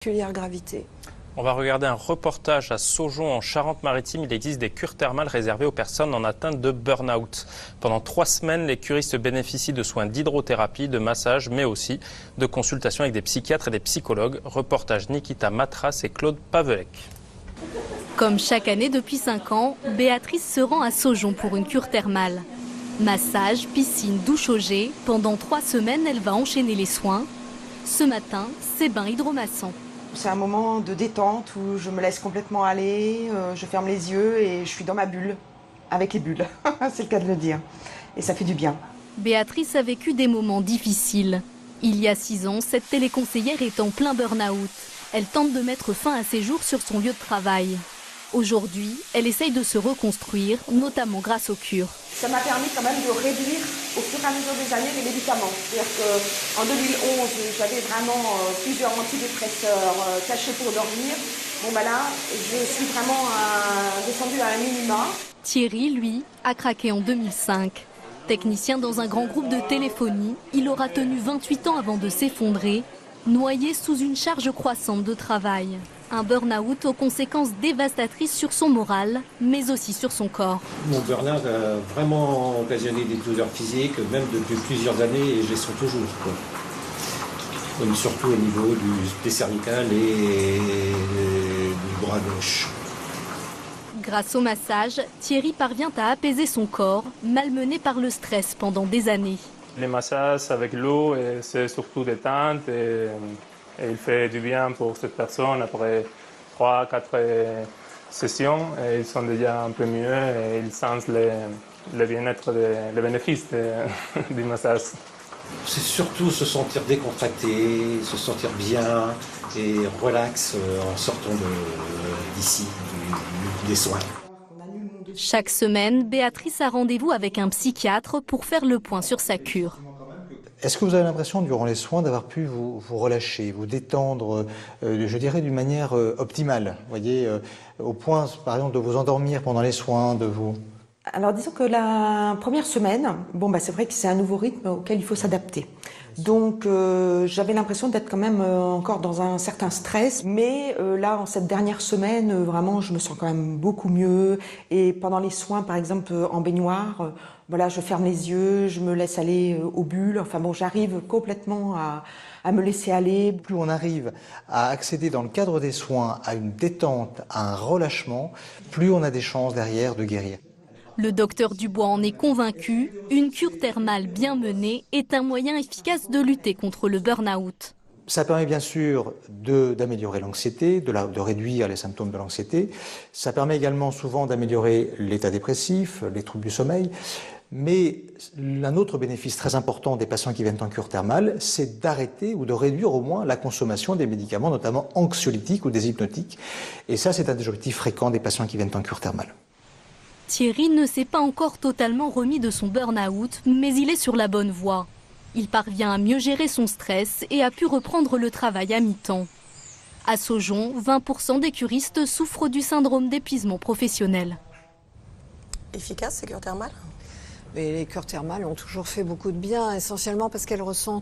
Particulière gravité. On va regarder un reportage à Saujon en Charente-Maritime. Il existe des cures thermales réservées aux personnes en atteinte de burn-out. Pendant 3 semaines, les curistes bénéficient de soins d'hydrothérapie, de massage, mais aussi de consultations avec des psychiatres et des psychologues. Reportage Nikita Matras et Claude Pavelec. Comme chaque année depuis 5 ans, Béatrice se rend à Saujon pour une cure thermale. Massage, piscine, douche au jet. Pendant 3 semaines, elle va enchaîner les soins. Ce matin, c'est bain hydromassant. C'est un moment de détente où je me laisse complètement aller, je ferme les yeux et je suis dans ma bulle, avec les bulles, c'est le cas de le dire. Et ça fait du bien. Béatrice a vécu des moments difficiles. Il y a 6 ans, cette téléconseillère est en plein burn-out. Elle tente de mettre fin à ses jours sur son lieu de travail. Aujourd'hui, elle essaye de se reconstruire, notamment grâce aux cures. Ça m'a permis quand même de réduire au fur et à mesure des années les médicaments. C'est-à-dire qu'en 2011, j'avais vraiment plusieurs antidépresseurs cachés pour dormir. Bon bah là, je suis vraiment descendue à un minima. Thierry, lui, a craqué en 2005. Technicien dans un grand groupe de téléphonie, il aura tenu 28 ans avant de s'effondrer, noyé sous une charge croissante de travail. Un burn-out aux conséquences dévastatrices sur son moral, mais aussi sur son corps. Mon burn-out a vraiment occasionné des douleurs physiques, même depuis plusieurs années, et je les sens toujours, quoi. Comme surtout au niveau des cervicales et du bras gauche. Grâce au massage, Thierry parvient à apaiser son corps, malmené par le stress pendant des années. Les massages avec l'eau, c'est surtout détente et il fait du bien pour cette personne après 3-4 sessions. Et ils sont déjà un peu mieux et ils sentent le bien-être, les bénéfices du massage. C'est surtout se sentir décontracté, se sentir bien et relax en sortant d'ici, des soins. Chaque semaine, Béatrice a rendez-vous avec un psychiatre pour faire le point sur sa cure. Est-ce que vous avez l'impression, durant les soins, d'avoir pu vous relâcher, vous détendre, je dirais, d'une manière optimale, voyez, au point, par exemple, de vous endormir pendant les soins, de vous... Alors disons que la première semaine, c'est vrai que c'est un nouveau rythme auquel il faut s'adapter. Donc j'avais l'impression d'être quand même encore dans un certain stress, mais là en cette dernière semaine, vraiment je me sens quand même beaucoup mieux. Et pendant les soins, par exemple en baignoire, je ferme les yeux, je me laisse aller aux bulles. Enfin bon, j'arrive complètement à me laisser aller. Plus on arrive à accéder dans le cadre des soins à une détente, à un relâchement, plus on a des chances derrière de guérir. Le docteur Dubois en est convaincu, une cure thermale bien menée est un moyen efficace de lutter contre le burn-out. Ça permet bien sûr d'améliorer l'anxiété, de réduire les symptômes de l'anxiété. Ça permet également souvent d'améliorer l'état dépressif, les troubles du sommeil. Mais un autre bénéfice très important des patients qui viennent en cure thermale, c'est d'arrêter ou de réduire au moins la consommation des médicaments, notamment anxiolytiques ou des hypnotiques. Et ça, c'est un des objectifs fréquents des patients qui viennent en cure thermale. Thierry ne s'est pas encore totalement remis de son burn-out, mais il est sur la bonne voie. Il parvient à mieux gérer son stress et a pu reprendre le travail à mi-temps. À Saujon, 20% des curistes souffrent du syndrome d'épuisement professionnel. Efficace ces cures thermales ? Et les cures thermales ont toujours fait beaucoup de bien, essentiellement parce qu'elles ressentent